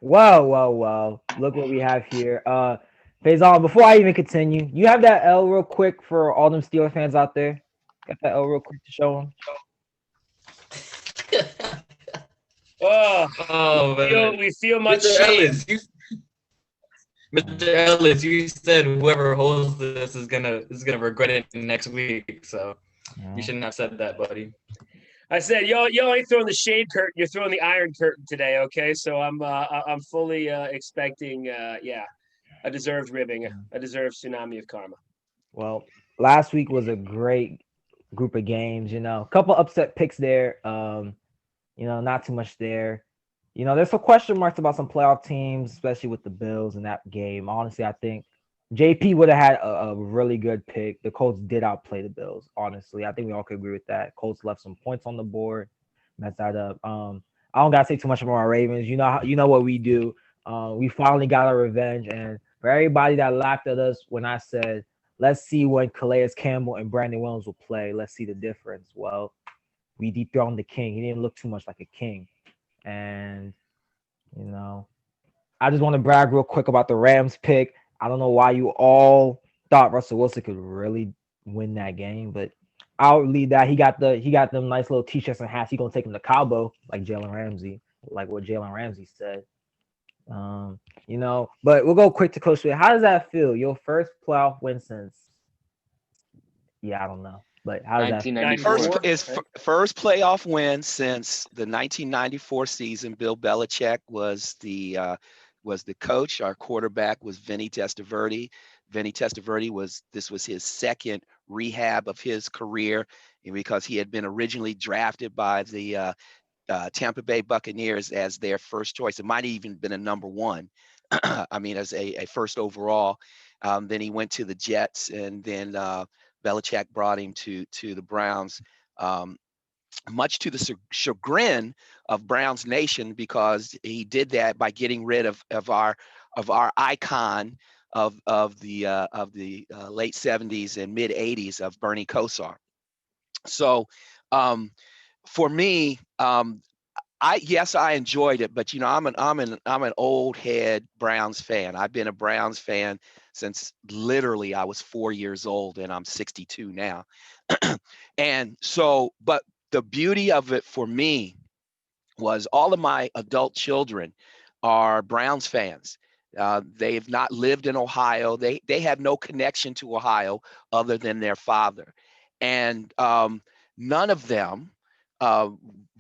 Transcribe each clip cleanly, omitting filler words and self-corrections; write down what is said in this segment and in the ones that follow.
Well. Look what we have here. Faison, before I even continue, you have that L real quick for all them Steelers fans out there? Got that L real quick to show them? Oh, Oh man, we feel much Mr. shame. Ellis, Mr. Ellis, you said whoever holds this is gonna regret it next week. So you shouldn't have said that, buddy. I said, yo ain't throwing the shade curtain. You're throwing the iron curtain today. Okay, so I'm fully expecting, yeah, a deserved ribbing, a deserved tsunami of karma. Well, last week was a great group of games. A couple upset picks there. Not too much there. There's some question marks about some playoff teams, especially with the Bills in that game. Honestly, I think JP would have had a really good pick. The Colts did outplay the Bills. Honestly, I think we all could agree with that. Colts left some points on the board, messed that up. I don't gotta say too much about our Ravens. You know what we do. We finally got our revenge, and for everybody that laughed at us when I said, "Let's see when Calais Campbell and Brandon Williams will play. Let's see the difference." Well, we dethroned the king. He didn't look too much like a king. And, you know, I just want to brag real quick about the Rams pick. I don't know why you all thought Russell Wilson could really win that game, but I'll leave that. He got them nice little t-shirts and hats. He gonna take him to Cabo, like Jalen Ramsey, like what Jalen Ramsey said. But we'll go quick to Coach Swift. How does that feel? Your first playoff win since, yeah, I don't know. But how does that feel? first 1994. first playoff win since the 1994 season. Bill Belichick was the coach. Our quarterback was Vinny Testaverde. Vinny Testaverde was his second rehab of his career, because he had been originally drafted by the Tampa Bay Buccaneers as their first choice. It might have even been a number one. I mean, as a first overall. Then he went to the Jets, and then Belichick brought him to the Browns. Um, Much to the chagrin of Browns Nation, because he did that by getting rid of our icon of the late '70s and mid '80s of Bernie Kosar. So um, for me, I enjoyed it, but I'm an old head Browns fan. I've been a Browns fan since literally I was 4 years old, and I'm 62 now. And so, but the beauty of it for me was all of my adult children are Browns fans. They've not lived in Ohio. They have no connection to Ohio other than their father, and none of them uh,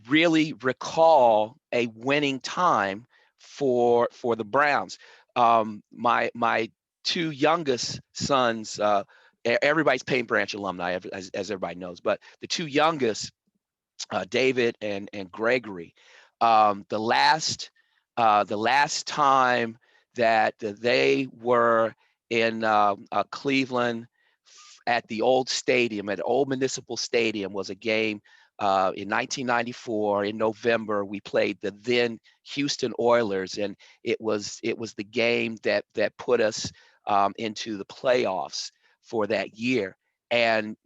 really recall a winning time for the Browns. My two youngest sons, everybody's Paint Branch alumni, as everybody knows, but the two youngest, David and Gregory, the last time that they were in Cleveland at the old stadium, at Old Municipal Stadium, was a game in 1994 in November. We played the then Houston Oilers, and it was the game that put us into the playoffs for that year. And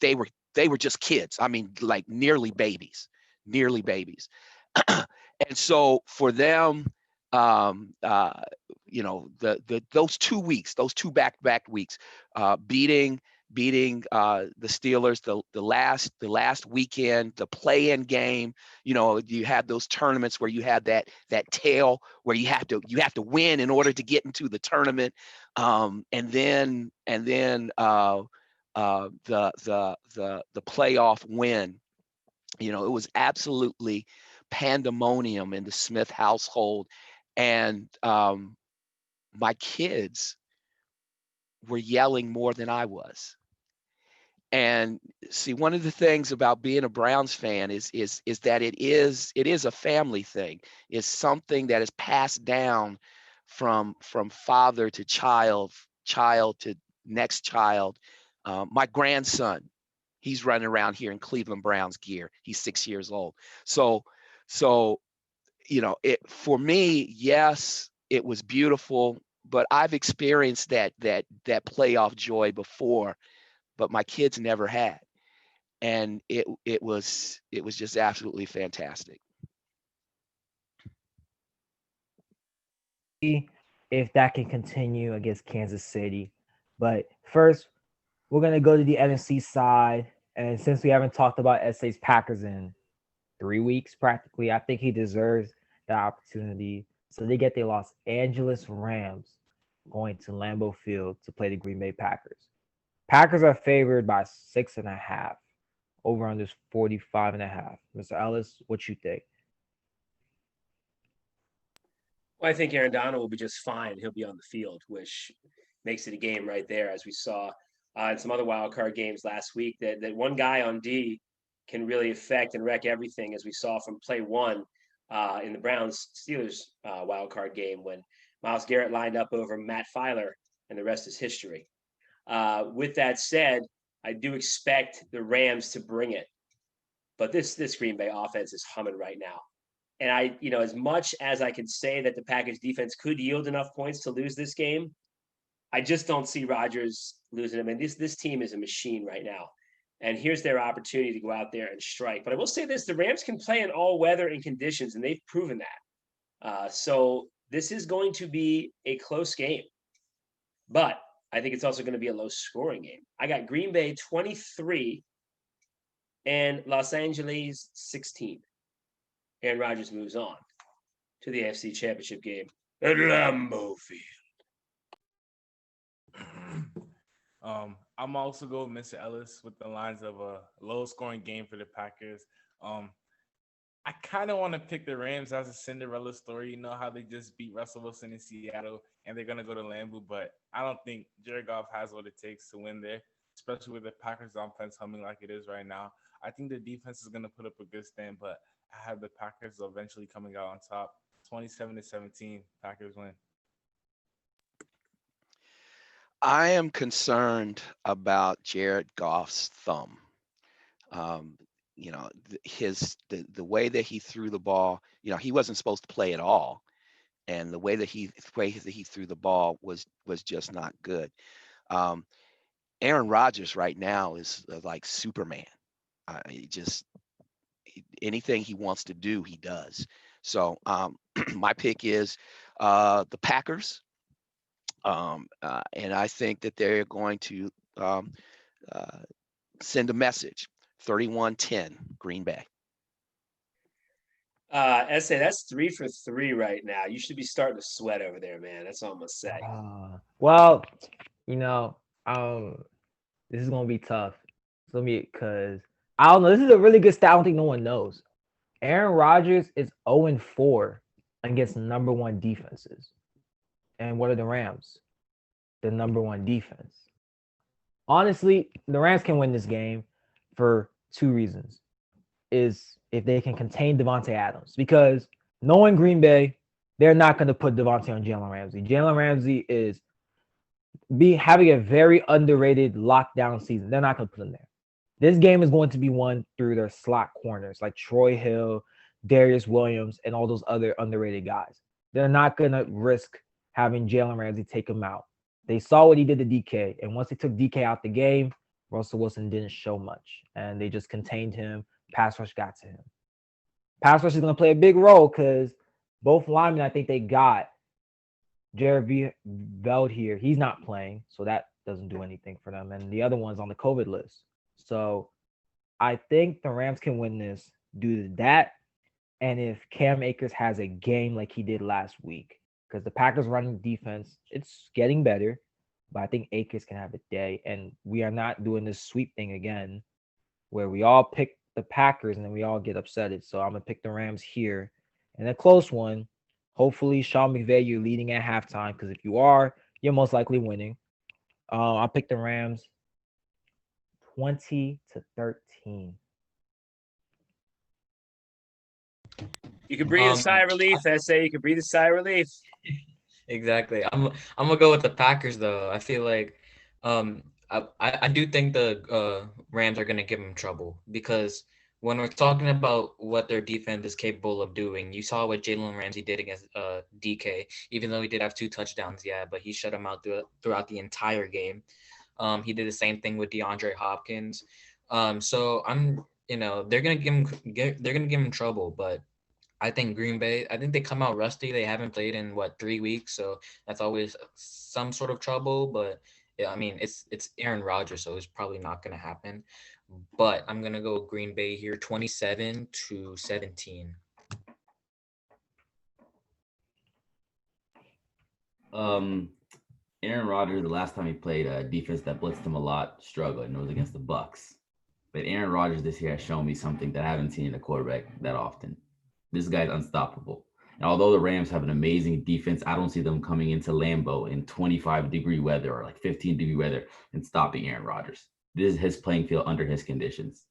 they were they were just kids. I mean, like nearly babies. And so for them, um, uh, the those 2 weeks, those two back-to-back weeks, beating the Steelers, the last weekend, the play-in game. You have those tournaments where you have that tail where you have to win in order to get into the tournament, and then the playoff win. It was absolutely pandemonium in the Smith household, and my kids were yelling more than I was. And see, one of the things about being a Browns fan is that it is a family thing. It's something that is passed down from father to child to next child. My grandson, he's running around here in Cleveland Browns gear. He's 6 years old. So it for me, yes, it was beautiful, but I've experienced that playoff joy before, but my kids never had, and it was just absolutely fantastic. if that can continue against Kansas City. But first, we're gonna go to the NFC side, and since we haven't talked about SA's Packers in 3 weeks, practically, I think he deserves the opportunity. So they get the Los Angeles Rams going to Lambeau Field to play the Green Bay Packers. Packers are favored by 6.5. Over under 45.5. Mr. Ellis, what you think? Well, I think Aaron Donald will be just fine. He'll be on the field, which makes it a game right there, as we saw in some other wild card games last week. That one guy on D can really affect and wreck everything, as we saw from play one in the Browns Steelers wild card game when Myles Garrett lined up over Matt Filer, and the rest is history. With that said, I do expect the Rams to bring it, but this Green Bay offense is humming right now. And as much as I can say that the Packers defense could yield enough points to lose this game, I just don't see Rodgers losing them. And this team is a machine right now. And here's their opportunity to go out there and strike. But I will say this: the Rams can play in all weather and conditions, and they've proven that. So this is going to be a close game. But I think it's also going to be a low-scoring game. I got Green Bay 23 and Los Angeles 16. Aaron Rodgers moves on to the AFC Championship game at Lambeau Field. I'm also going with Mr. Ellis with the lines of a low-scoring game for the Packers. I kind of want to pick the Rams as a Cinderella story. You know how they just beat Russell Wilson in Seattle, and they're going to go to Lambeau, but I don't think Jared Goff has what it takes to win there, especially with the Packers offense humming like it is right now. I think the defense is going to put up a good stand, but I have the Packers eventually coming out on top. 27-17, Packers win. I am concerned about Jared Goff's thumb. The way that he threw the ball, he wasn't supposed to play at all, and the way that he threw the ball was just not good. Aaron Rodgers right now is like Superman. Anything he wants to do, he does. So my pick is the Packers. And I think that they're going to send a message. 31-10, Green Bay. SA, that's 3 for 3 right now. You should be starting to sweat over there, man. That's all I'm gonna say. Well, this is gonna be tough. It's gonna be because I don't know. This is a really good stat. I don't think no one knows. Aaron Rodgers is 0-4 against number one defenses. And what are the Rams? The number one defense. Honestly, the Rams can win this game for 2 reasons. Is if they can contain Devontae Adams. Because knowing Green Bay, they're not going to put Devontae on Jalen Ramsey. Jalen Ramsey is having a very underrated lockdown season. They're not going to put him there. This game is going to be won through their slot corners like Troy Hill, Darius Williams, and all those other underrated guys. They're not going to risk having Jalen Ramsey take him out. They saw what he did to DK, and once they took DK out the game, Russell Wilson didn't show much, and they just contained him. Pass rush got to him. Pass rush is going to play a big role because both linemen, I think they got Jared Veld here. He's not playing, so that doesn't do anything for them. And the other one's on the COVID list. So I think the Rams can win this due to that. And if Cam Akers has a game like he did last week, because the Packers running defense, it's getting better, but I think Akers can have a day. And we are not doing this sweep thing again where we all pick the Packers and then we all get upset. So I'm going to pick the Rams here. And a close one. Hopefully, Sean McVay, you're leading at halftime, because if you are, you're most likely winning. I'll pick the Rams 20-13. You can breathe a sigh of relief, SA. You can breathe a sigh of relief. Exactly. I'm gonna go with the Packers though. I feel like I do think the Rams are gonna give them trouble, because when we're talking about what their defense is capable of doing, you saw what Jalen Ramsey did against DK. Even though he did have 2 touchdowns, but he shut him out throughout the entire game. He did the same thing with DeAndre Hopkins. So they're gonna give him trouble, but I think Green Bay, I think they come out rusty. They haven't played in 3 weeks, so that's always some sort of trouble. But yeah, I mean, it's Aaron Rodgers, so it's probably not gonna happen. But I'm gonna go Green Bay here, 27-17. Um, Aaron Rodgers, the last time he played a defense that blitzed him a lot, struggled, and it was against the Bucks. But Aaron Rodgers this year has shown me something that I haven't seen in a quarterback that often. This guy's unstoppable. And although the Rams have an amazing defense, I don't see them coming into Lambeau in 25-degree weather or like 15-degree weather and stopping Aaron Rodgers. This is his playing field under his conditions.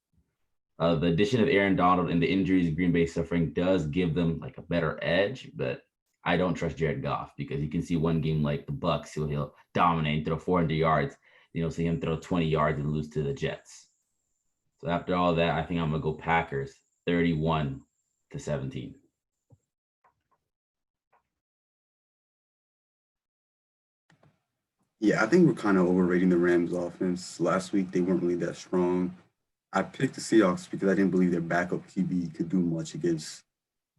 The addition of Aaron Donald and the injuries Green Bay suffering does give them like a better edge, but I don't trust Jared Goff because you can see one game like the Bucks, he'll dominate and throw 400 yards. See him throw 20 yards and lose to the Jets. So after all that, I think I'm gonna go Packers 31-17. Yeah, I think we're kind of overrating the Rams offense. Last week, they weren't really that strong. I picked the Seahawks because I didn't believe their backup QB could do much against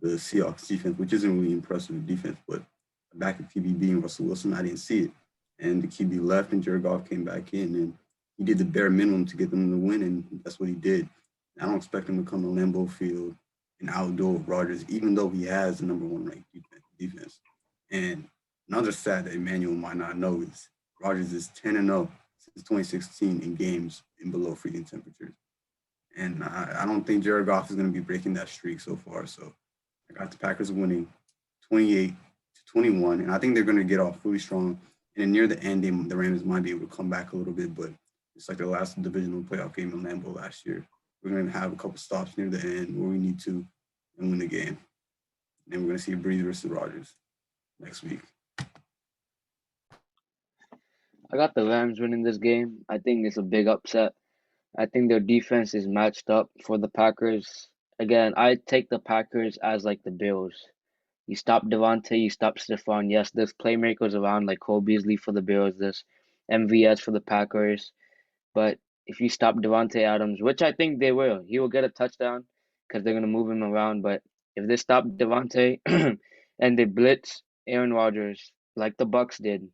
the Seahawks defense, which isn't really impressive defense, but the backup QB being Russell Wilson, I didn't see it. And the QB left and Jared Goff came back in and he did the bare minimum to get them to win, and that's what he did. I don't expect him to come to Lambeau Field and outdo Rodgers, even though he has the number one ranked defense. And another stat that Emmanuel might not know is Rodgers is 10-0 since 2016 in games in below freezing temperatures. And I don't think Jared Goff is going to be breaking that streak so far. So I got the Packers winning 28-21. And I think they're going to get off really strong. And then near the end, the Rams might be able to come back a little bit. But it's like the last divisional playoff game in Lambeau last year. We're going to have a couple stops near the end where we need to and win the game. And then we're going to see Breeze versus Rodgers next week. I got the Rams winning this game. I think it's a big upset. I think their defense is matched up for the Packers. Again, I take the Packers as like the Bills. You stop Devontae, you stop Stephon. Yes, there's playmakers around like Cole Beasley for the Bills, there's MVS for the Packers. But if you stop Devontae Adams, which I think they will, he will get a touchdown because they're going to move him around. But if they stop Devontae and they blitz Aaron Rodgers like the Bucks did,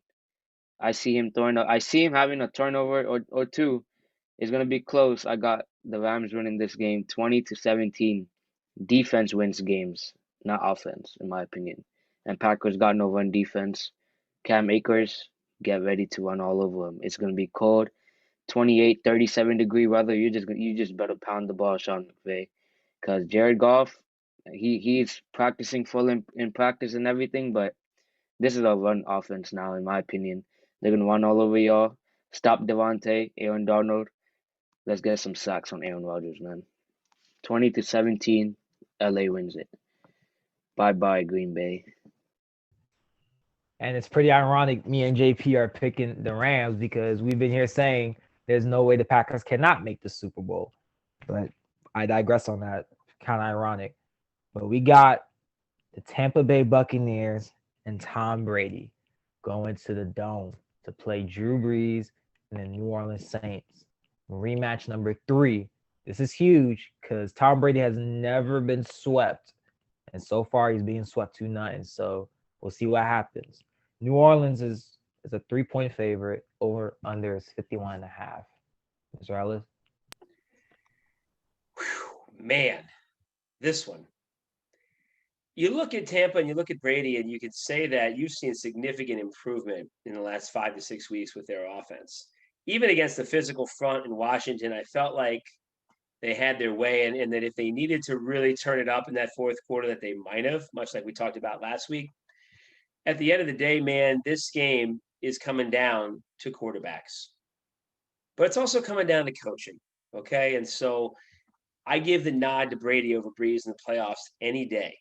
I see him having a turnover or two. It's going to be close. I got the Rams winning this game 20-17. Defense wins games, not offense, in my opinion. And Packers got no run defense. Cam Akers, get ready to run all over them. It's going to be cold. 28, 37-degree weather. You just better pound the ball, Sean McVay. Because Jared Goff, he's practicing full in practice and everything, but this is a run offense now, in my opinion. They're going to run all over y'all. Stop Devontae, Aaron Donald. Let's get some sacks on Aaron Rodgers, man. 20-17, LA wins it. Bye-bye, Green Bay. And it's pretty ironic me and JP are picking the Rams because we've been here saying there's no way the Packers cannot make the Super Bowl. But I digress on that. Kind of ironic. But we got the Tampa Bay Buccaneers and Tom Brady going to the Dome to play Drew Brees and the New Orleans Saints. Rematch number 3. This is huge because Tom Brady has never been swept. And so far, he's being swept 2-0. So we'll see what happens. New Orleans is a 3-point favorite. Over under is 51.5. Mr. Ellis? Man, this one. You look at Tampa and you look at Brady, and you could say that you've seen significant improvement in the last 5 to 6 weeks with their offense. Even against the physical front in Washington, I felt like they had their way, and that if they needed to really turn it up in that fourth quarter, that they might have, much like we talked about last week. At the end of the day, man, this game is coming down to quarterbacks. But it's also coming down to coaching, okay? And so I give the nod to Brady over Brees in the playoffs any day.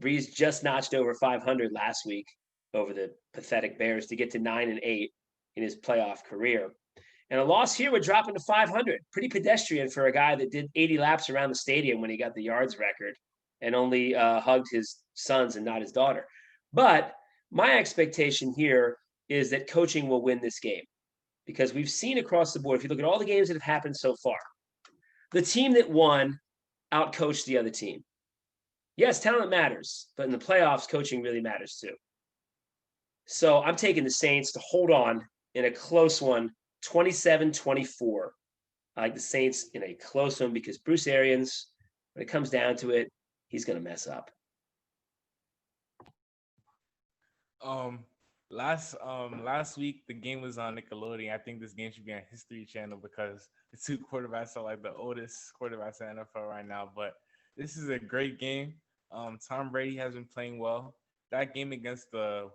Brees just notched over 500 last week over the pathetic Bears to get to 9-8 in his playoff career. And a loss here would drop into 500. Pretty pedestrian for a guy that did 80 laps around the stadium when he got the yards record and only hugged his sons and not his daughter. But my expectation here is that coaching will win this game because we've seen across the board, if you look at all the games that have happened so far, the team that won outcoached the other team. Yes, talent matters, but in the playoffs, coaching really matters too. So I'm taking the Saints to hold on in a close one, 27-24. I like the Saints in a close one because Bruce Arians, when it comes down to it, he's going to mess up. Last week the game was on Nickelodeon. I think this game should be on History Channel because the two quarterbacks are like the oldest quarterbacks in the NFL right now. But this is a great game. Tom Brady has been playing well. That game against the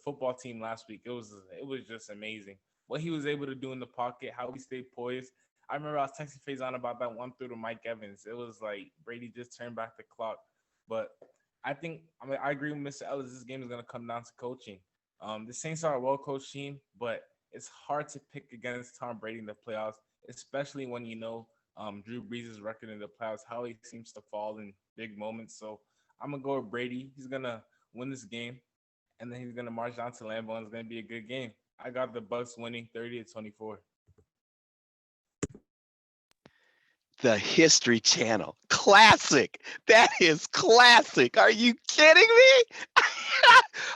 football team last week, it was just amazing. What he was able to do in the pocket, how he stayed poised. I remember I was texting Faison about that one through to Mike Evans. It was like Brady just turned back the clock. But I agree with Mr. Ellis. This game is going to come down to coaching. The Saints are a well-coached team, but it's hard to pick against Tom Brady in the playoffs, especially when you know Drew Brees' record in the playoffs, how he seems to fall in big moments. So I'm going to go with Brady. He's going to win this game, and then he's going to march down to Lambeau, and it's going to be a good game. I got the Bucks winning 30-24. The History Channel. Classic. That is classic. Are you kidding me?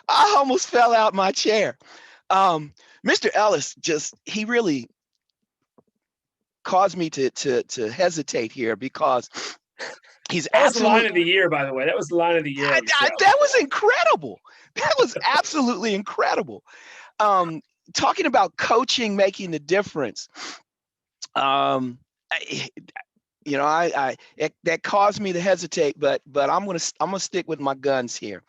I almost fell out my chair. Mr. Ellis he really caused me to hesitate here because he's That was the line absolutely of the year, by the way. That was the line of the year on the show. that was incredible. That was absolutely incredible. Talking about coaching making the difference. That caused me to hesitate, but I'm gonna stick with my guns here.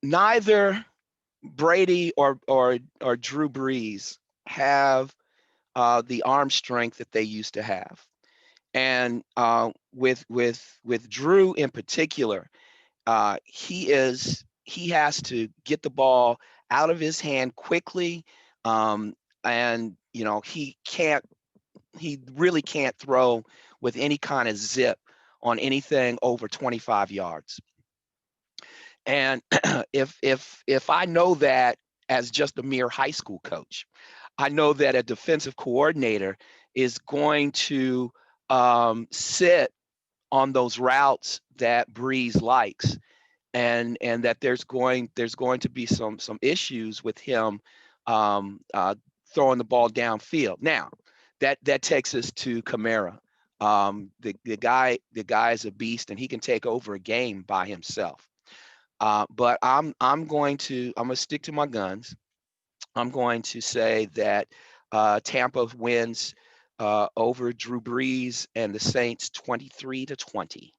Neither Brady or Drew Brees have the arm strength that they used to have, and with Drew in particular, he has to get the ball out of his hand quickly, and he really can't throw with any kind of zip on anything over 25 yards. And if I know that as just a mere high school coach, I know that a defensive coordinator is going to sit on those routes that Breeze likes, and that there's going to be some issues with him throwing the ball downfield. Now, that takes us to Kamara. The guy is a beast, and he can take over a game by himself. But I'm going to stick to my guns. I'm going to say that Tampa wins over Drew Brees and the Saints 23-20.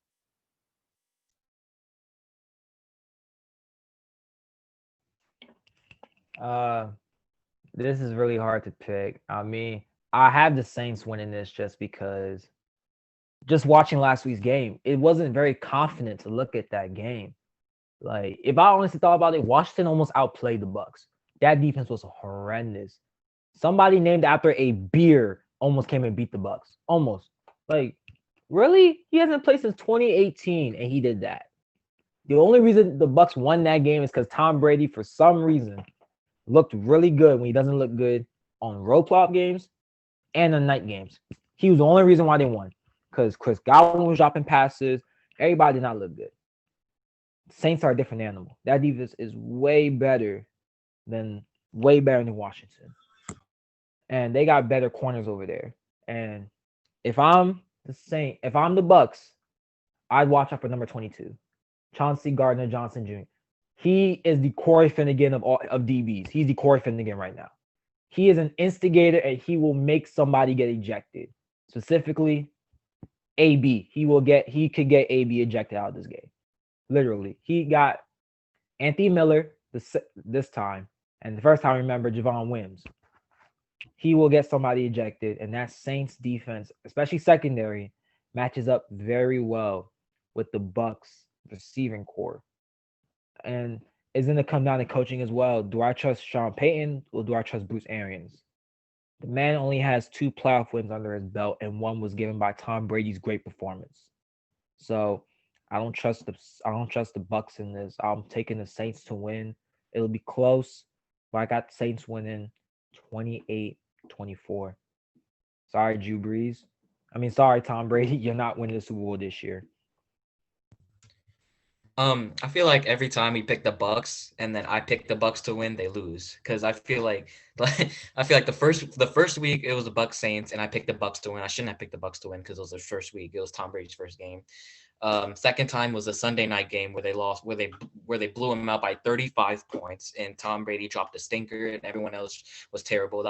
This is really hard to pick. I mean, I have the Saints winning this just because just watching last week's game, it wasn't very confident to look at that game. Like, if I honestly thought about it, Washington almost outplayed the Bucks. That defense was horrendous. Somebody named after a beer almost came and beat the Bucks. Almost. Like, really? He hasn't played since 2018, and he did that. The only reason the Bucks won that game is because Tom Brady, for some reason, looked really good when he doesn't look good on road playoff games and on night games. He was the only reason why they won, because Chris Godwin was dropping passes. Everybody did not look good. Saints are a different animal. That defense is way better than Washington, and they got better corners over there. And if I'm the Bucks, I'd watch out for number 22, Chauncey Gardner-Johnson Jr. He is the Corey Finnegan of DBs. He's the Corey Finnegan right now. He is an instigator, and he will make somebody get ejected. Specifically, AB. He could get AB ejected out of this game. Literally, he got Anthony Miller this time, and the first time, remember, Javon Wims. He will get somebody ejected, and that Saints defense, especially secondary, matches up very well with the Bucks receiving core. And it's going to come down to coaching as well. Do I trust Sean Payton or do I trust Bruce Arians? The man only has 2 playoff wins under his belt, and one was given by Tom Brady's great performance. So I don't trust the Bucks in this. I'm taking the Saints to win. It'll be close, but I got the Saints winning 28-24. Sorry, Drew Brees. I mean, sorry, Tom Brady, you're not winning the Super Bowl this year. I feel like every time we pick the Bucks and then I pick the Bucks to win, they lose. Because I feel like, I feel like the first week it was the Bucks Saints and I picked the Bucks to win. I shouldn't have picked the Bucks to win because it was their first week. It was Tom Brady's first game. Second time was a Sunday night game where they lost, where they blew him out by 35 points, and Tom Brady dropped a stinker, and everyone else was terrible.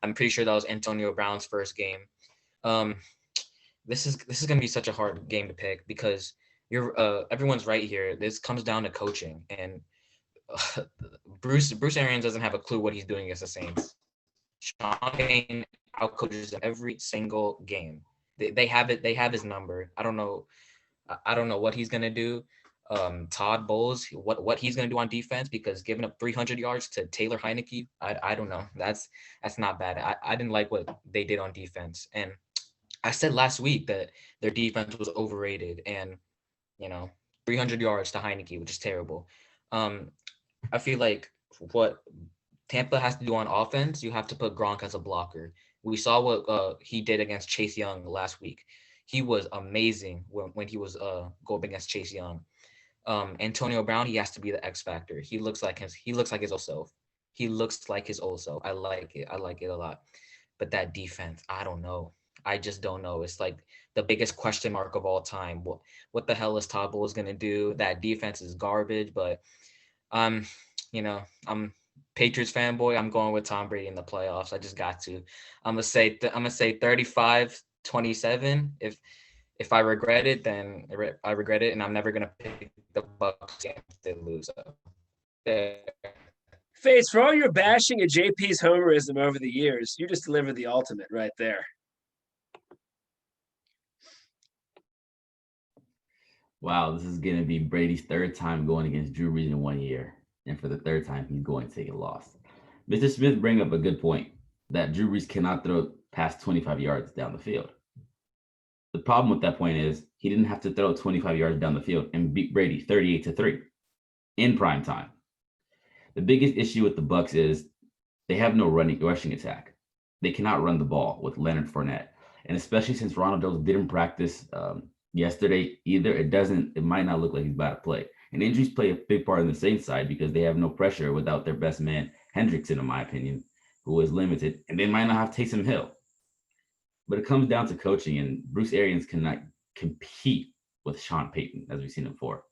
I'm pretty sure that was Antonio Brown's first game. Um, this is gonna be such a hard game to pick because everyone's right here. This comes down to coaching, and Bruce Arians doesn't have a clue what he's doing against the Saints. Sean Payne outcoaches them every single game. They have it. They have his number. I don't know what he's gonna do. Todd Bowles, what he's gonna do on defense, because giving up 300 yards to Taylor Heineke, I don't know. That's not bad. I didn't like what they did on defense, and I said last week that their defense was overrated, and 300 yards to Heineke, which is terrible. Um, I feel like what Tampa has to do on offense, you have to put Gronk as a blocker. We saw what he did against Chase Young last week. He was amazing when he was going against Chase Young. Antonio Brown, he has to be the X factor. He looks like his old self. He looks like his old self. I like it. I like it a lot. But that defense, I don't know. I just don't know. It's like the biggest question mark of all time. What the hell is Todd Bowles gonna do? That defense is garbage. But um, I'm Patriots fanboy. I'm going with Tom Brady in the playoffs. I just got to. I'm gonna say 35-27. If I regret it, then I regret it, and I'm never gonna pick the Bucks if they lose. There. Face, for all your bashing of JP's homerism over the years, you just delivered the ultimate right there. Wow, this is going to be Brady's third time going against Drew Brees in 1 year. And for the third time, he's going to take a loss. Mr. Smith bring up a good point that Drew Brees cannot throw past 25 yards down the field. The problem with that point is he didn't have to throw 25 yards down the field and beat Brady 38-3 in prime time. The biggest issue with the Bucks is they have no rushing attack. They cannot run the ball with Leonard Fournette, and especially since Ronald Jones didn't practice yesterday either, it might not look like he's about to play. And injuries play a big part on the Saints side because they have no pressure without their best man Hendrickson, in my opinion, who is limited, and they might not have Taysom Hill. But it comes down to coaching, and Bruce Arians cannot compete with Sean Payton as we've seen him before.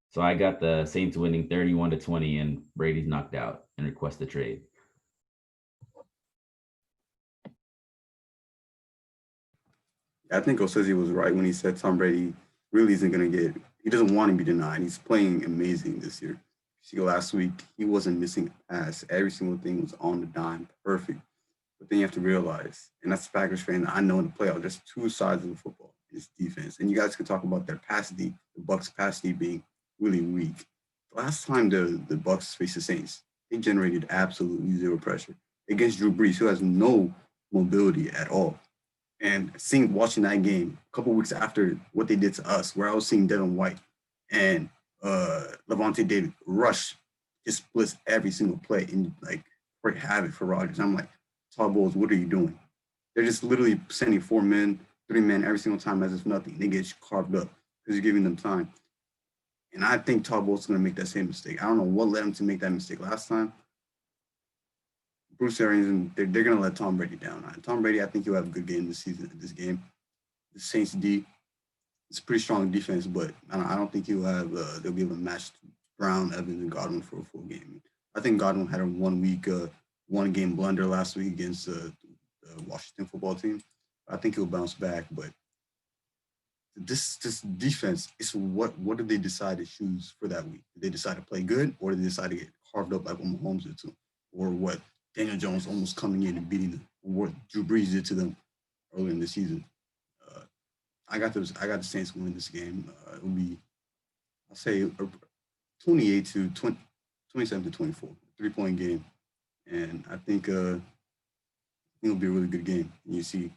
So I got the Saints winning 31-20, and Brady's knocked out and request the trade. I think Osezi was right when he said Tom Brady really isn't going to he doesn't want to be denied. He's playing amazing this year. See, last week, he wasn't missing a pass. Every single thing was on the dime, perfect. But then you have to realize, and that's a Packers fan, I know in the playoffs, there's two sides of the football. It's defense. And you guys can talk about their pass D, the Bucks pass D being really weak. The last time the Bucks faced the Saints, they generated absolutely zero pressure against Drew Brees, who has no mobility at all. And watching that game a couple weeks after what they did to us, where I was seeing Devin White and Levante David rush, just splits every single play and like wreak havoc for Rodgers. I'm like, Todd Bowles, what are you doing? They're just literally sending 4 men, 3 men every single time as if nothing. They get carved up because you're giving them time. And I think Todd Bowles is going to make that same mistake. I don't know what led him to make that mistake last time. Bruce Arians, they're going to let Tom Brady down. Tom Brady, I think he'll have a good game this game. The Saints D, it's a pretty strong defense, but I don't think they'll be able to match Brown, Evans, and Godwin for a full game. I think Godwin had a 1 week, 1 game blunder last week against the Washington football team. I think he'll bounce back, but this defense is what did they decide to choose for that week? Did they decide to play good, or did they decide to get carved up like what Mahomes did to them, or what Daniel Jones almost coming in and beating them, or what Drew Brees did to them earlier in the season? I got the Saints winning this game. It will be, I'll say, 27-24, 3-point game, and I think it'll be a really good game. And you see,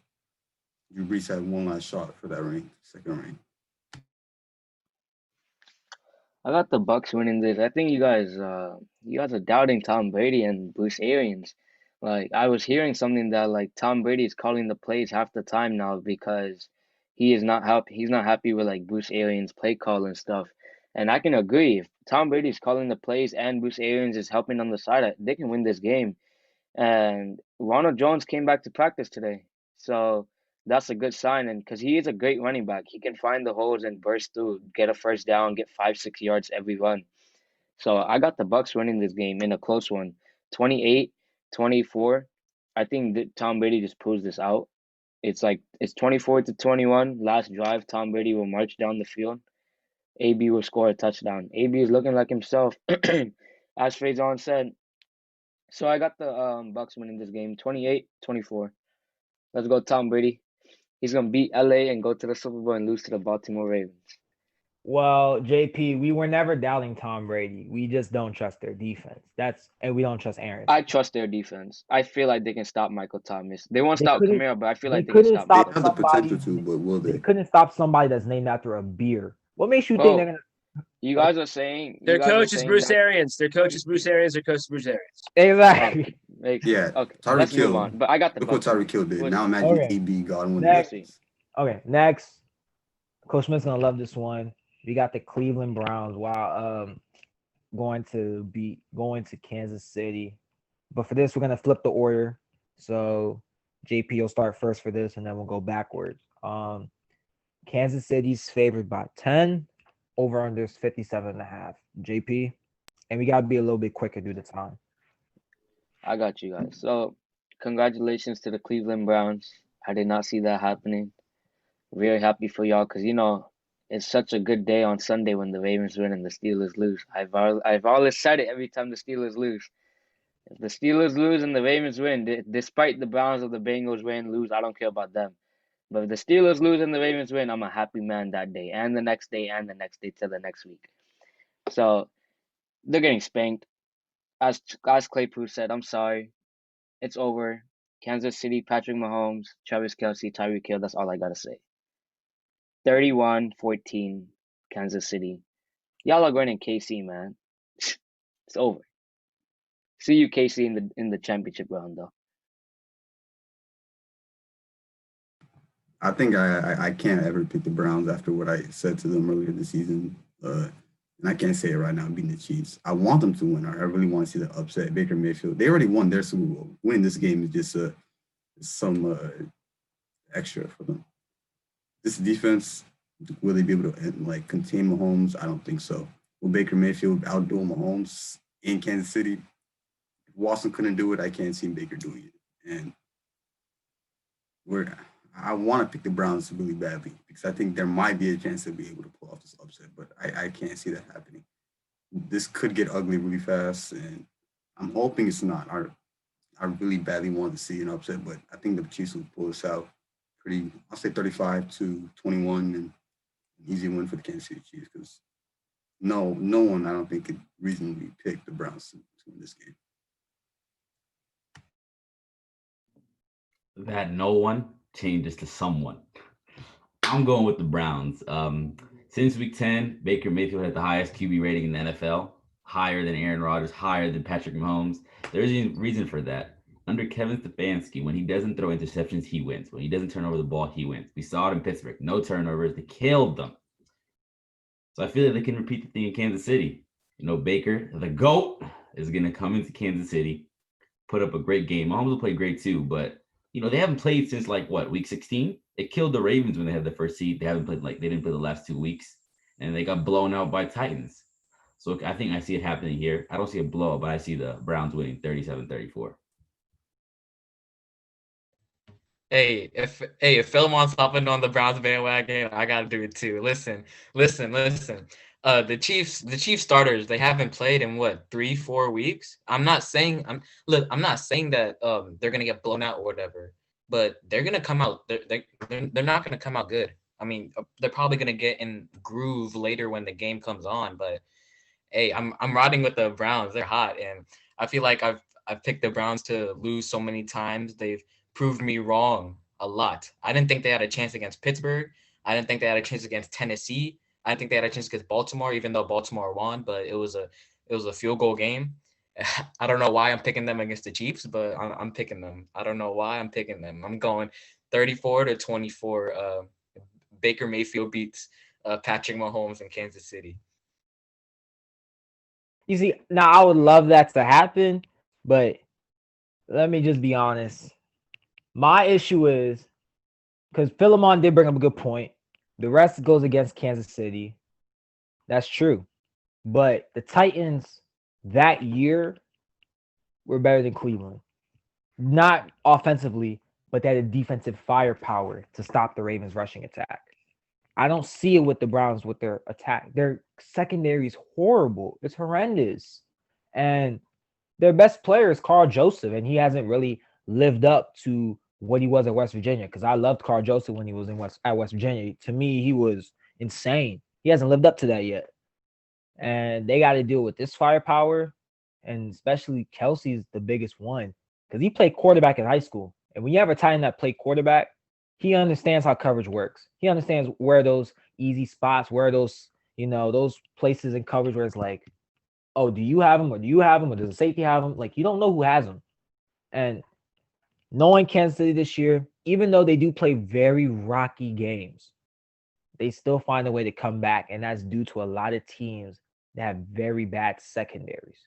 Drew Brees had one last shot for that second ring. I got the Bucks winning this. I think you guys are doubting Tom Brady and Bruce Arians, Like I was hearing something that like Tom Brady is calling the plays half the time now because he is not happy. He's not happy with like Bruce Arians' play call and stuff. And I can agree. If Tom Brady's calling the plays and Bruce Arians is helping on the side, they can win this game. And Ronald Jones came back to practice today, so that's a good sign. And because he is a great running back, he can find the holes and burst through, get a first down, get 5, 6 yards every run. So I got the Bucks winning this game in a close one, 28-24. I think that Tom Brady just pulls this out. It's like it's 24-21. Last drive, Tom Brady will march down the field. AB will score a touchdown. AB is looking like himself, as Faison said. So I got the Bucks winning this game, 28-24. Let's go, Tom Brady. He's gonna beat LA and go to the Super Bowl and lose to the Baltimore Ravens. Well, JP, we were never doubting Tom Brady. We just don't trust their defense. And we don't trust Aaron. I trust their defense. I feel like they can stop Michael Thomas. They won't They stop couldn't- Kamara, but I feel They like they can couldn't stop They stop Michael. have the somebody. potential to, but will They they? couldn't stop somebody that's named after a beer. What makes you think Bro, they're gonna? You guys are saying Their you guys are coach is saying Bruce that. Arians. Their coach is Bruce Arians. Their coach is Bruce Arians. Exactly. Makes Yeah, sense. Okay, Tyreek let's move Hill. on. But I got the Look what Bucks. Tyreek Hill did. We'll Now see. imagine Okay. AB Godwin. Next. We'll see. Okay, next. Coach Smith's gonna love this one. We got the Cleveland Browns while going to Kansas City. But for this, we're gonna flip the order. So JP will start first for this, and then we'll go backwards. Kansas City's favored by 10. Over under is 57.5. JP. And we gotta be a little bit quicker due to time. I got you guys. So, congratulations to the Cleveland Browns. I did not see that happening. Very happy for y'all because it's such a good day on Sunday when the Ravens win and the Steelers lose. I've always said it every time the Steelers lose. If the Steelers lose and the Ravens win, despite the Browns or the Bengals win, lose, I don't care about them. But if the Steelers lose and the Ravens win, I'm a happy man that day and the next day and the next day to the next week. So they're getting spanked. As Claypool said, I'm sorry. It's over. Kansas City, Patrick Mahomes, Travis Kelce, Tyreek Hill. That's all I gotta say. 31-14, Kansas City. Y'all are going in KC, man. It's over. See you, KC, in the championship round, though. I think I can't ever pick the Browns after what I said to them earlier this season. And I can't say it right now, beating the Chiefs. I want them to win. I really want to see the upset. Baker Mayfield, they already won their Super Bowl. Winning this game is just some extra for them. This defense, will they be able to contain Mahomes? I don't think so. Will Baker Mayfield outdo Mahomes in Kansas City? If Watson couldn't do it, I can't see Baker doing it. And I want to pick the Browns really badly because I think there might be a chance to be able to pull off this upset, but I can't see that happening. This could get ugly really fast, and I'm hoping it's not. I really badly want to see an upset, but I think the Chiefs will pull this out I'll say 35-21, and an easy win for the Kansas City Chiefs because no one I don't think could reasonably pick the Browns to win this game. That no one changes to someone. I'm going with the Browns. Since week 10, Baker Mayfield had the highest QB rating in the NFL, higher than Aaron Rodgers, higher than Patrick Mahomes. There's a reason for that. Under Kevin Stefanski, when he doesn't throw interceptions, he wins. When he doesn't turn over the ball, he wins. We saw it in Pittsburgh. No turnovers. They killed them. So I feel like they can repeat the thing in Kansas City. Baker, the GOAT, is going to come into Kansas City, put up a great game. Mahomes will play great too, but they haven't played since week 16. It killed the Ravens when they had the first seed. They haven't played they didn't play the last 2 weeks, and they got blown out by Titans. So I think I see it happening here. I don't see a blowout, but I see the Browns winning 37-34. Hey, if Philemon's hopping on the Browns bandwagon, I gotta do it too. Listen. The Chiefs starters, they haven't played in what, 3-4 weeks. I'm not saying that they're gonna get blown out or whatever, but they're gonna come out. They're not gonna come out good. I mean, they're probably gonna get in groove later when the game comes on. But hey, I'm riding with the Browns. They're hot, and I feel like I've picked the Browns to lose so many times. They've proved me wrong a lot. I didn't think they had a chance against Pittsburgh. I didn't think they had a chance against Tennessee. I didn't think they had a chance against Baltimore, even though Baltimore won, but it was a field goal game. I don't know why I'm picking them against the Chiefs, but I'm picking them. I don't know why I'm picking them. I'm going 34-24. Baker Mayfield beats Patrick Mahomes in Kansas City. You see, now I would love that to happen, but let me just be honest. My issue is because Philemon did bring up a good point. The rest goes against Kansas City. That's true. But the Titans that year were better than Cleveland. Not offensively, but they had a defensive firepower to stop the Ravens' rushing attack. I don't see it with the Browns with their attack. Their secondary is horrible. It's horrendous. And their best player is Carl Joseph, and he hasn't really lived up to what he was at West Virginia. Because I loved Carl Joseph when he was at West Virginia. To me, he was insane. He hasn't lived up to that yet. And they got to deal with this firepower, and especially Kelsey's the biggest one because he played quarterback in high school. And when you have a tight end that played quarterback, he understands how coverage works. He understands where those easy spots, where those places in coverage where it's like, oh, do you have him or do you have him or does the safety have him? Like, you don't know who has him. And knowing Kansas City this year, even though they do play very rocky games, they still find a way to come back. And that's due to a lot of teams that have very bad secondaries.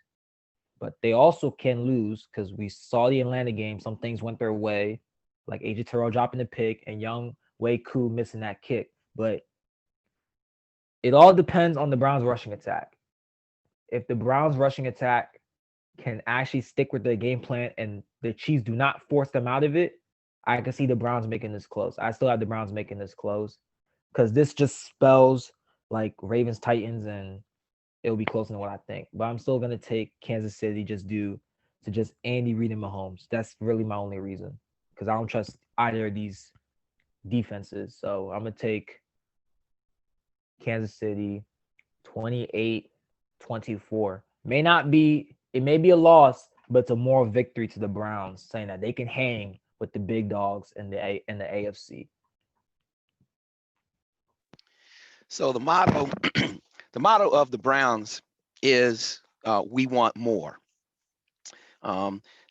But they also can lose because we saw the Atlanta game. Some things went their way, like AJ Terrell dropping the pick and Young Wei Koo missing that kick. But it all depends on the Browns' rushing attack. If the Browns' rushing attack can actually stick with their game plan and the Chiefs do not force them out of it, I can see the Browns making this close. I still have the Browns making this close because this just spells like Ravens Titans and it'll be closer than what I think. But I'm still gonna take Kansas City just due to just Andy Reid and Mahomes. That's really my only reason because I don't trust either of these defenses. So I'm gonna take Kansas City 28-24. It may be a loss, but it's a moral victory to the Browns, saying that they can hang with the big dogs in the AFC. So the motto, the motto of the Browns is "We want more."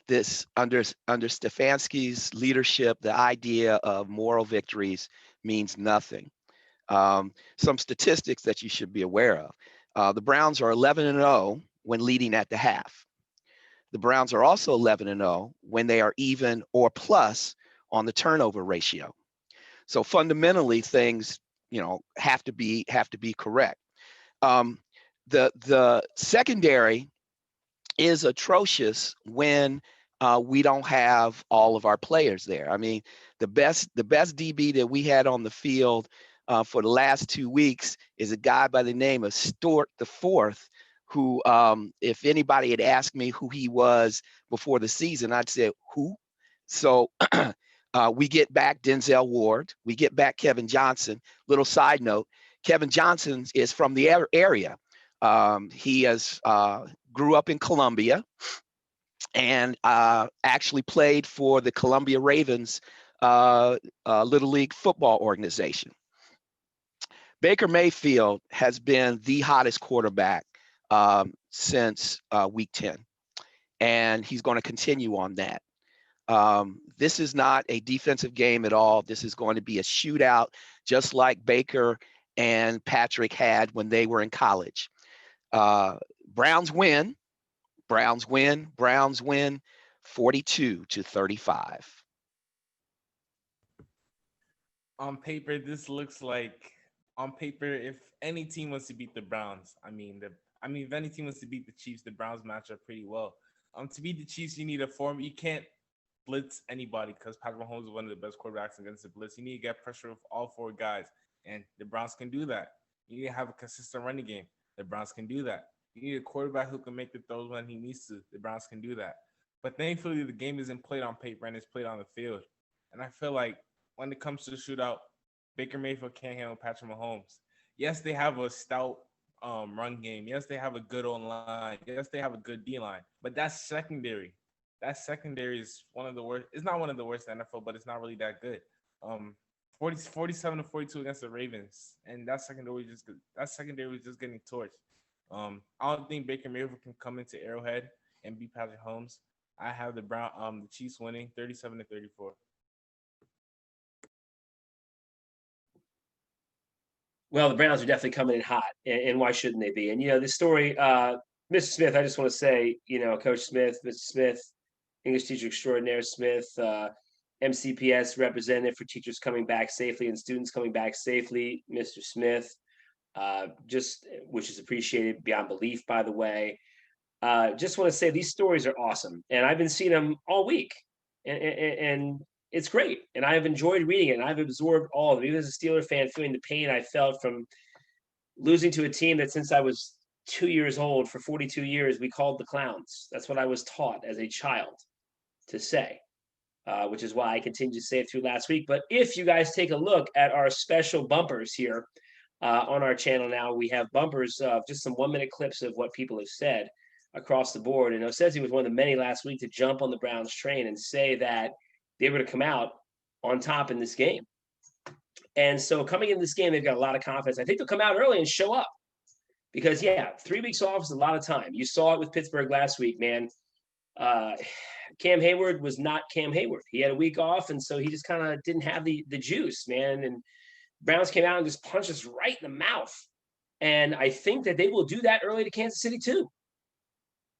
This under Stefanski's leadership, the idea of moral victories means nothing. Some statistics that you should be aware of: the Browns are 11-0 when leading at the half. The Browns are also 11-0 when they are even or plus on the turnover ratio. So fundamentally, things have to be correct. The secondary is atrocious when we don't have all of our players there. I mean, the best DB that we had on the field for the last 2 weeks is a guy by the name of Stewart the Fourth, who, if anybody had asked me who he was before the season, I'd say, who? So we get back Denzel Ward. We get back Kevin Johnson. Little side note, Kevin Johnson is from the area. He grew up in Columbia and actually played for the Columbia Ravens Little League football organization. Baker Mayfield has been the hottest quarterback since week 10, and he's going to continue on that. This is not a defensive game at all. This is going to be a shootout, just like Baker and Patrick had when they were in college. Browns win, 42-35. On paper, this looks like if any team wants to beat the Browns, if any team wants to beat the Chiefs, the Browns match up pretty well. To beat the Chiefs, you need a form. You can't blitz anybody because Patrick Mahomes is one of the best quarterbacks against the blitz. You need to get pressure with all four guys, and the Browns can do that. You need to have a consistent running game. The Browns can do that. You need a quarterback who can make the throws when he needs to. The Browns can do that. But thankfully, the game isn't played on paper and it's played on the field. And I feel like when it comes to the shootout, Baker Mayfield can't handle Patrick Mahomes. Yes, they have a stout run game. Yes, they have a good line. Yes, they have a good D line. But that's secondary. That secondary is one of the worst. It's not one of the worst in the NFL, but it's not really that good. 47-42 against the Ravens, and that secondary was just getting torched. I don't think Baker Mayfield can come into Arrowhead and beat Patrick Holmes. I have the Chiefs winning 37-34. Well, the Browns are definitely coming in hot, and why shouldn't they be? And this story, Mr. Smith, I just want to say, Coach Smith, Mr. Smith, English teacher extraordinaire Smith, MCPS representative for teachers coming back safely and students coming back safely, Mr. Smith, just which is appreciated beyond belief, by the way. Just want to say these stories are awesome, and I've been seeing them all week, and it's great, and I've enjoyed reading it, and I've absorbed all of them. Even as a Steeler fan, feeling the pain I felt from losing to a team that since I was 2 years old for 42 years we called the Clowns. That's what I was taught as a child to say, which is why I continue to say it through last week. But if you guys take a look at our special bumpers here on our channel now, we have bumpers of just some 1-minute clips of what people have said across the board. And Osezi was one of the many last week to jump on the Browns train and say that they were to come out on top in this game. And so coming in this game, they've got a lot of confidence. I think they'll come out early and show up because, 3 weeks off is a lot of time. You saw it with Pittsburgh last week, man. Cam Hayward was not Cam Hayward. He had a week off, and so he just kind of didn't have the juice, man. And Browns came out and just punched us right in the mouth. And I think that they will do that early to Kansas City too.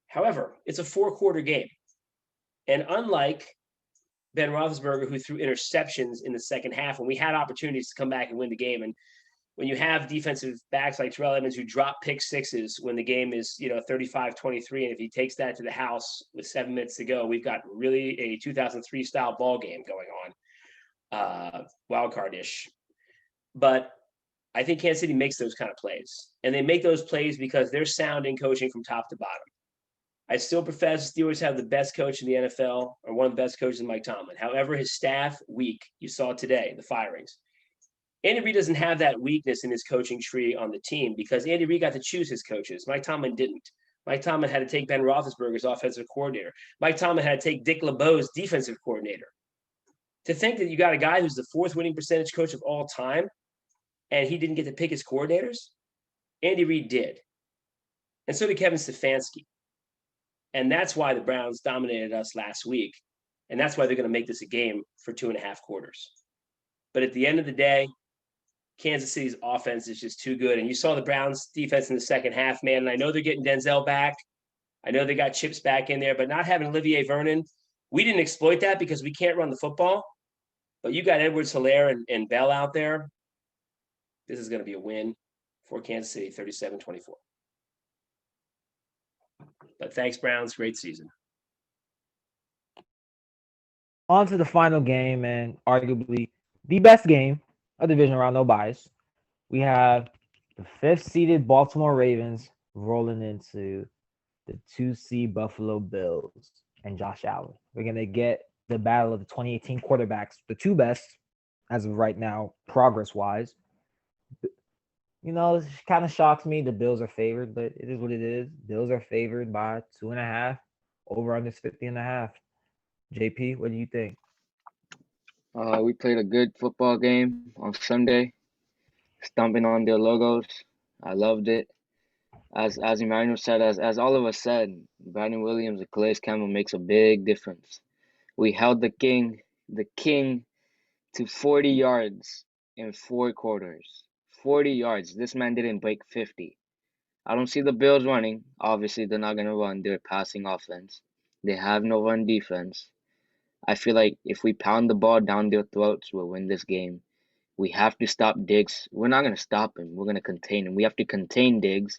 However, it's a 4-quarter game. And unlike Ben Roethlisberger, who threw interceptions in the second half when we had opportunities to come back and win the game, and when you have defensive backs like Terrell Edmonds who drop pick sixes when the game is 35-23, and if he takes that to the house with 7 minutes to go, we've got really a 2003 style ball game going on, wild card-ish. But I think Kansas City makes those kind of plays, and they make those plays because they're sound in coaching from top to bottom. I still profess the Steelers have the best coach in the NFL, or one of the best coaches in Mike Tomlin. However, his staff weak. You saw today, the firings. Andy Reid doesn't have that weakness in his coaching tree on the team because Andy Reid got to choose his coaches. Mike Tomlin didn't. Mike Tomlin had to take Ben Roethlisberger's offensive coordinator. Mike Tomlin had to take Dick LeBeau's defensive coordinator. To think that you got a guy who's the 4th winning percentage coach of all time and he didn't get to pick his coordinators, Andy Reid did. And so did Kevin Stefanski. And that's why the Browns dominated us last week. And that's why they're going to make this a game for 2.5 quarters. But at the end of the day, Kansas City's offense is just too good. And you saw the Browns defense in the second half, man. And I know they're getting Denzel back. I know they got Chips back in there, but not having Olivier Vernon, we didn't exploit that because we can't run the football. But you got Edwards-Helaire and Bell out there. This is going to be a win for Kansas City, 37-24. But thanks, Browns. Great season. On to the final game, and arguably the best game of the division round, no bias. We have the 5th-seeded Baltimore Ravens rolling into the 2-seed Buffalo Bills and Josh Allen. We're going to get the battle of the 2018 quarterbacks, the 2 best as of right now, progress-wise. It kind of shocks me. The Bills are favored, but it is what it is. Bills are favored by 2.5. Over under 50.5. JP, what do you think? We played a good football game on Sunday, stomping on their logos. I loved it. As Emmanuel said, as all of us said, Brandon Williams and Calais Campbell makes a big difference. We held the king to 40 yards in 4 quarters. 40 yards. This man didn't break 50. I don't see the Bills running. Obviously, they're not going to run. They're passing offense. They have no run defense. I feel like if we pound the ball down their throats, we'll win this game. We have to stop Diggs. We're not going to stop him. We're going to contain him. We have to contain Diggs.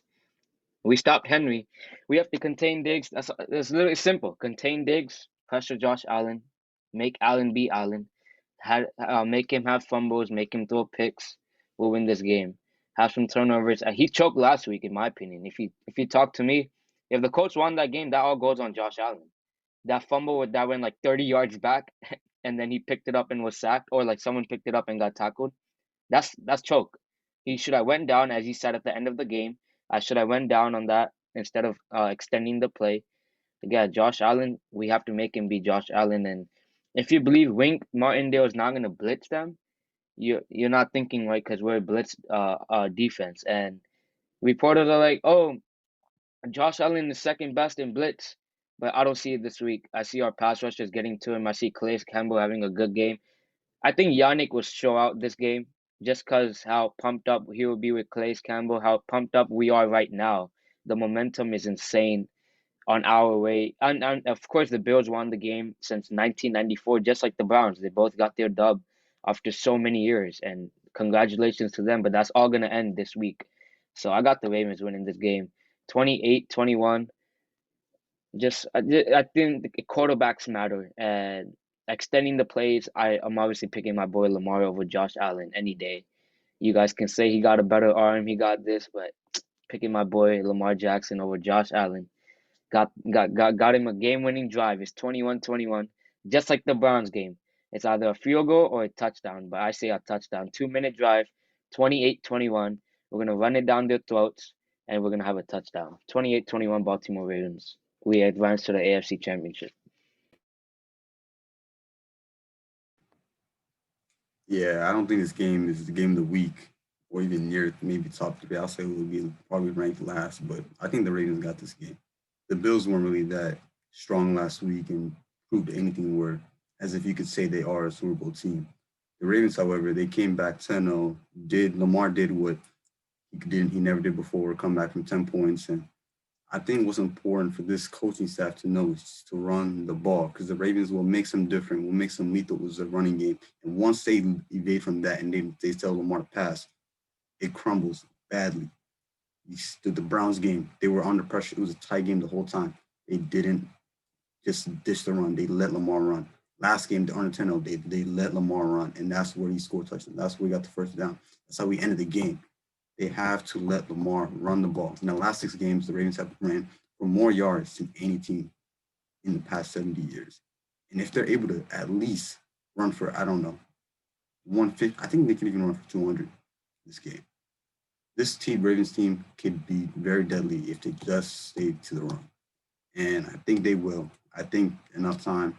We stopped Henry. We have to contain Diggs. That's literally simple. Contain Diggs, pressure Josh Allen, make Allen be Allen, make him have fumbles, make him throw picks. We'll win this game. Have some turnovers. He choked last week, in my opinion. If you talk to me, if the coach won that game, that all goes on Josh Allen. That fumble that went like 30 yards back, and then he picked it up and was sacked, or like someone picked it up and got tackled. That's choke. He should have went down, as he said at the end of the game. I should have went down on that instead of extending the play. Again, Josh Allen, we have to make him be Josh Allen. And if you believe Wink Martindale is not going to blitz them, you're not thinking right, because we're a blitz defense. And reporters are like, oh, Josh Allen is second best in blitz. but I don't see it this week. I see our pass rushers getting to him. I see Calais Campbell having a good game. I think Yannick will show out this game just because how pumped up he will be with Calais Campbell, how pumped up we are right now. The momentum is insane on our way. And of course, the Bills won the game since 1994, just like the Browns. They both got their dub after so many years, and congratulations to them. But that's all going to end this week. So I got the Ravens winning this game 28-21. I think the quarterbacks matter, and extending the plays. I'm obviously picking my boy Lamar over Josh Allen any day. You guys can say he got a better arm, he got this, but picking my boy Lamar Jackson over Josh Allen. Got him a game-winning drive. It's 21-21, just like the Browns game. It's either a field goal or a touchdown, but I say a touchdown. 2-minute drive, 28-21. We're going to run it down their throats, and we're going to have a touchdown. 28-21 Baltimore Ravens. We advance to the AFC Championship. Yeah, I don't think this game is the game of the week or even near maybe top three. I'll say it will be probably ranked last, but I think the Ravens got this game. The Bills weren't really that strong last week and proved anything where, as if you could say they are a Super Bowl team. The Ravens, however, they came back 10-0. Lamar did what he never did before, come back from 10 points. And I think what's important for this coaching staff to know is to run the ball, because the Ravens will make some different, will make some lethal with the running game. And once they evade from that and they tell Lamar to pass, it crumbles badly. The Browns game, they were under pressure. It was a tight game the whole time. They didn't just dish the run. They let Lamar run. Last game, the under 10-0, they let Lamar run, and that's where he scored touchdown. That's where he got the first down. That's how we ended the game. They have to let Lamar run the ball. In the last 6 games, the Ravens have ran for more yards than any team in the past 70 years. And if they're able to at least run for, I don't know, 150, I think they can even run for 200 this game. This Ravens team could be very deadly if they just stay to the run. And I think they will. I think enough time,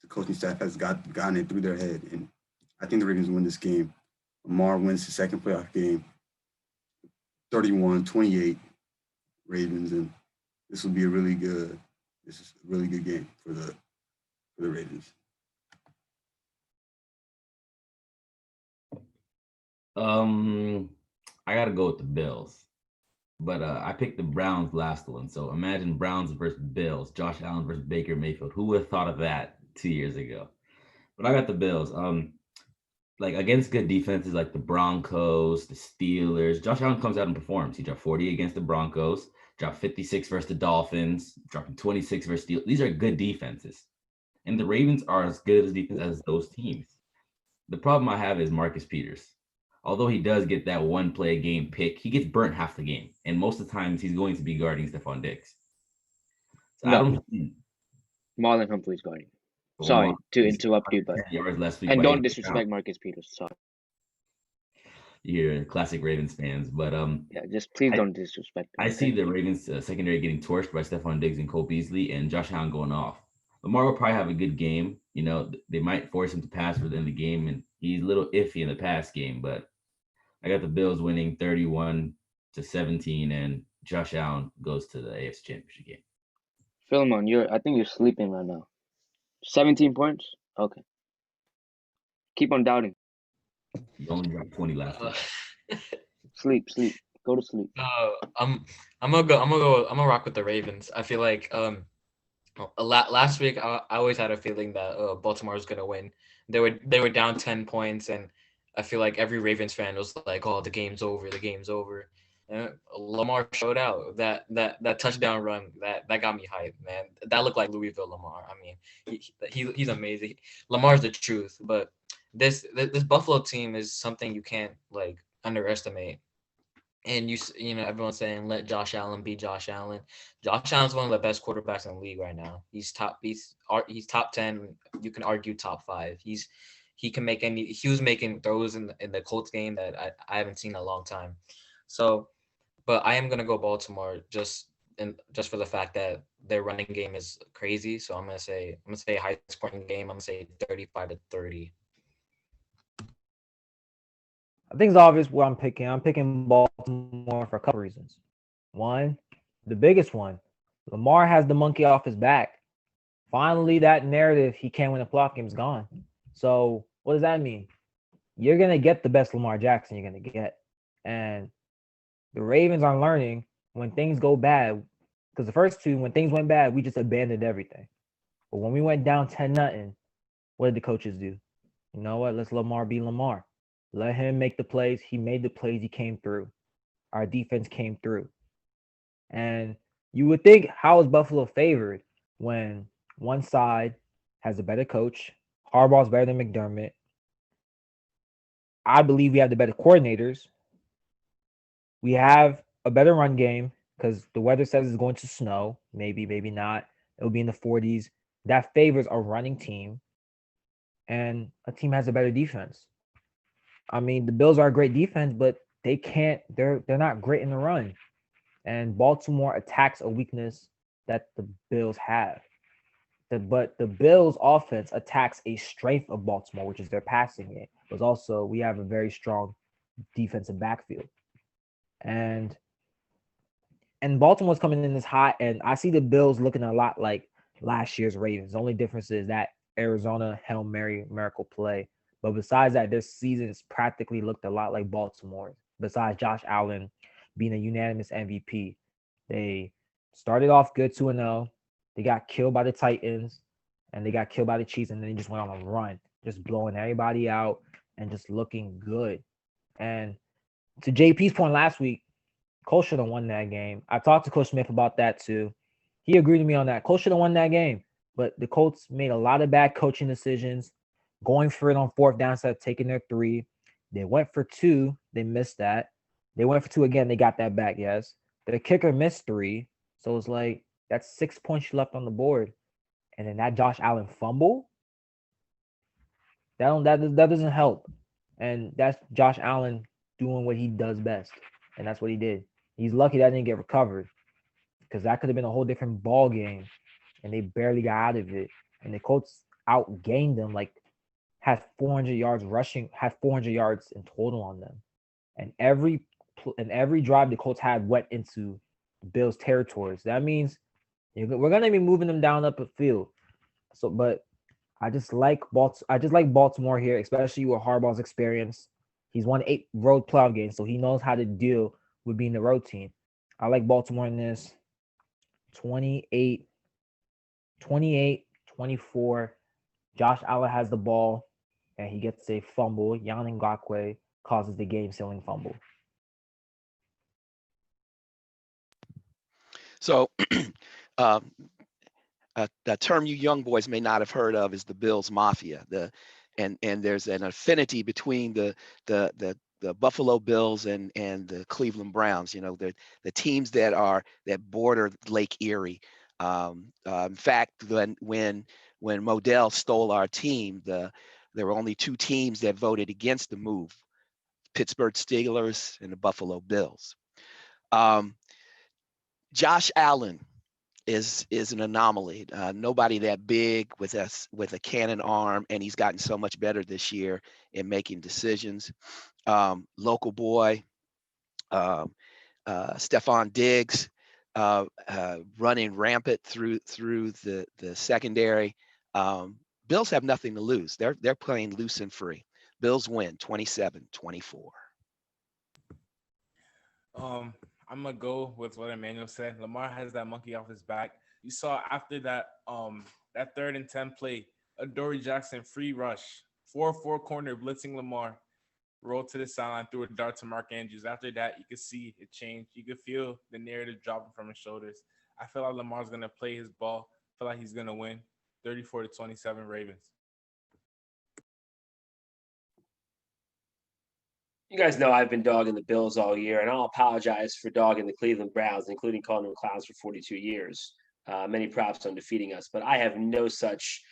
the coaching staff has gotten it through their head. And I think the Ravens win this game. Lamar wins the second playoff game, 31-28 Ravens. And this is a really good game for the Ravens. I gotta go with the Bills, but I picked the Browns last one. So imagine Browns versus Bills, Josh Allen versus Baker Mayfield. Who would have thought of that 2 years ago? But I got the Bills. Like against good defenses like the Broncos, the Steelers, Josh Allen comes out and performs. He dropped 40 against the Broncos, dropped 56 versus the Dolphins, dropping 26 versus Steelers. These are good defenses, and the Ravens are as good as defense as those teams. The problem I have is Marcus Peters. Although he does get that one play a game pick, he gets burnt half the game. And most of the times he's going to be guarding Stephon Diggs. So No. I don't see Marlon Humphrey's guarding. Sorry to interrupt you, but yards last week and by don't AJ disrespect Brown. Marcus Peters. Sorry. You're classic Ravens fans, but Yeah, just please don't disrespect him. I see the Ravens secondary getting torched by Stephon Diggs and Cole Beasley and Josh Allen going off. Lamar will probably have a good game. You know, they might force him to pass for the end of the game, and he's a little iffy in the pass game, but I got the Bills winning 31-17, and Josh Allen goes to the AFC Championship game. Philemon, I think you're sleeping right now. 17 points? Okay. Keep on doubting. You only got 20 last week. Sleep. Go to sleep. I'm gonna rock with the Ravens. I feel like last week I always had a feeling that Baltimore was gonna win. They were down 10 points, and I feel like every Ravens fan was like, "Oh, the game's over. The game's over." And Lamar showed out that touchdown run that got me hyped, man. That looked like Louisville Lamar. I mean, he's amazing. Lamar's the truth, but this Buffalo team is something you can't like underestimate. And you know everyone's saying let Josh Allen be Josh Allen. Josh Allen's one of the best quarterbacks in the league right now. He's top 10. You can argue top 5. He was making throws in the Colts game that I haven't seen in a long time. So, but I am gonna go Baltimore just for the fact that their running game is crazy. So I'm gonna say a high scoring game. I'm gonna say 35-30. I think it's obvious what I'm picking. I'm picking Baltimore for a couple reasons. One, the biggest one, Lamar has the monkey off his back. Finally, that narrative he can't win a playoff game is gone. So what does that mean? You're gonna get the best Lamar Jackson you're gonna get, and the Ravens are learning when things go bad. Because the first two, when things went bad, we just abandoned everything. But when we went down 10-0, what did the coaches do? You know what? Let's Lamar be Lamar. Let him make the plays. He made the plays. He came through. Our defense came through. And you would think, how is Buffalo favored when one side has a better coach? Harbaugh's better than McDermott. I believe we have the better coordinators. We have a better run game because the weather says it's going to snow. Maybe, maybe not. It'll be in the 40s. That favors a running team, and a team has a better defense. I mean, the Bills are a great defense, but they can't. They're not great in the run, and Baltimore attacks a weakness that the Bills have. But the Bills' offense attacks a strength of Baltimore, which is their passing game. But also, we have a very strong defensive backfield, and Baltimore's coming in this hot, and I see the Bills looking a lot like last year's Ravens. The only difference is that Arizona Hail Mary miracle play. But besides that, this season's practically looked a lot like Baltimore. Besides Josh Allen being a unanimous MVP, they started off good 2-0. They got killed by the Titans, and they got killed by the Chiefs, and then they just went on a run, just blowing everybody out and just looking good. And to JP's point last week, Cole should have won that game. I talked to Coach Smith about that too. He agreed with me on that. Cole should have won that game, but the Colts made a lot of bad coaching decisions, going for it on fourth down instead of taking their three. They went for two. They missed that. They went for two again. They got that back, yes. The kicker missed three. So it's like that's 6 points left on the board. And then that Josh Allen fumble, that doesn't help. And that's Josh Allen doing what he does best. And that's what he did. He's lucky that didn't get recovered because that could have been a whole different ball game, and they barely got out of it. And the Colts outgained them, like had 400 yards rushing, had 400 yards in total on them. And every drive the Colts had went into Bills' territories. That means we're gonna be moving them down up the field. So, but I just like Baltimore here, especially with Harbaugh's experience. He's won 8 road playoff games, so he knows how to deal with being the road team. I like Baltimore in this 28, 24. Josh Allen has the ball, and he gets a fumble. Yannick Ngakoue causes the game-sealing fumble. So a term you young boys may not have heard of is the Bills Mafia. And there's an affinity between the Buffalo Bills and the Cleveland Browns. You know, the teams that border Lake Erie. In fact, when Modell stole our team, there were only 2 teams that voted against the move: Pittsburgh Steelers and the Buffalo Bills. Josh Allen is an anomaly. Nobody that big with a cannon arm, and he's gotten so much better this year in making decisions. Local boy, Stephon Diggs, running rampant through the secondary. Bills have nothing to lose. They're playing loose and free. Bills win 27-24. I'm gonna go with what Emmanuel said. Lamar has that monkey off his back. You saw after that that 3rd and 10 play, Adoree Jackson free rush, 4-4 corner blitzing Lamar, rolled to the sideline, threw a dart to Mark Andrews. After that, you could see it change. You could feel the narrative dropping from his shoulders. I feel like Lamar's gonna play his ball. I feel like he's gonna win 34-27 Ravens. You guys know I've been dogging the Bills all year, and I'll apologize for dogging the Cleveland Browns, including calling them clowns for 42 years. Many props on defeating us, but I have no such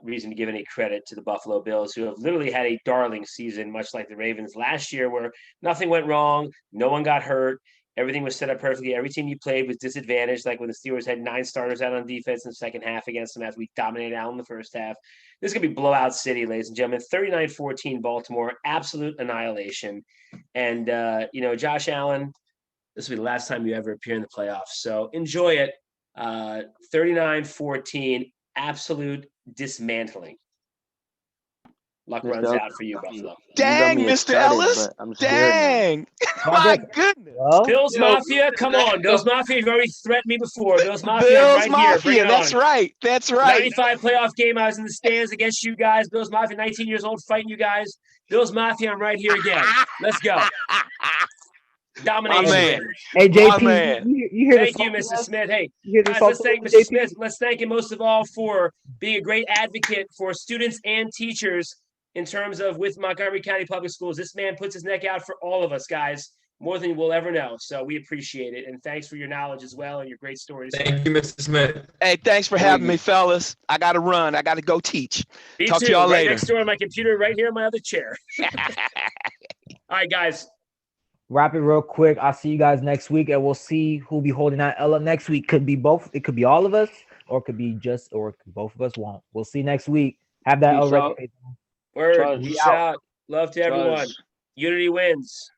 reason to give any credit to the Buffalo Bills, who have literally had a darling season, much like the Ravens last year, where nothing went wrong, no one got hurt, everything was set up perfectly. Every team you played was disadvantaged, like when the Steelers had 9 starters out on defense in the second half against them as we dominated out in the first half. This is going to be blowout city, ladies and gentlemen. 39-14 Baltimore, absolute annihilation. And, Josh Allen, this will be the last time you ever appear in the playoffs. So enjoy it. 39-14, absolute dismantling. Luck Mr. runs Ellis, out for you, Buffalo. you got Dang, me Mr. excited, Ellis. but I'm scared now. Dang. Well, My goodness. Well, Bills Yo, Mafia, come on. Bills Mafia, you've already threatened me before. Bills Mafia, I'm Bills right here. Bring Mafia. it That's on. right. That's right. 95 playoff game. I was in the stands against you guys. Bills Mafia, 19 years old, fighting you guys. Bills Mafia, I'm right here again. Let's go. Domination man. win. hey, My JP, man. you hear the Thank you, saltiness? Mr. Smith. Hey, You hear the guys, let's thank saltiness, Mr. JP? Smith. Let's thank him most of all for being a great advocate for students and teachers in terms of with Montgomery County Public Schools. This man puts his neck out for all of us, guys, more than we'll ever know. So we appreciate it. And thanks for your knowledge as well and your great stories. Thank you, Mr. Smith. Hey, thanks for having me, fellas. I got to run. I got to go teach. Me Talk too. to y'all Right later. next door on my computer, right here in my other chair. All right, guys. Wrap it real quick. I'll see you guys next week, and we'll see who'll be holding that L up next week. Could be both. It could be all of us, or it could be just, or both of us won't. We'll see next week. Have that Peace L out. ready. Word. Trust. Peace out. Love to everyone. Trust. Unity wins.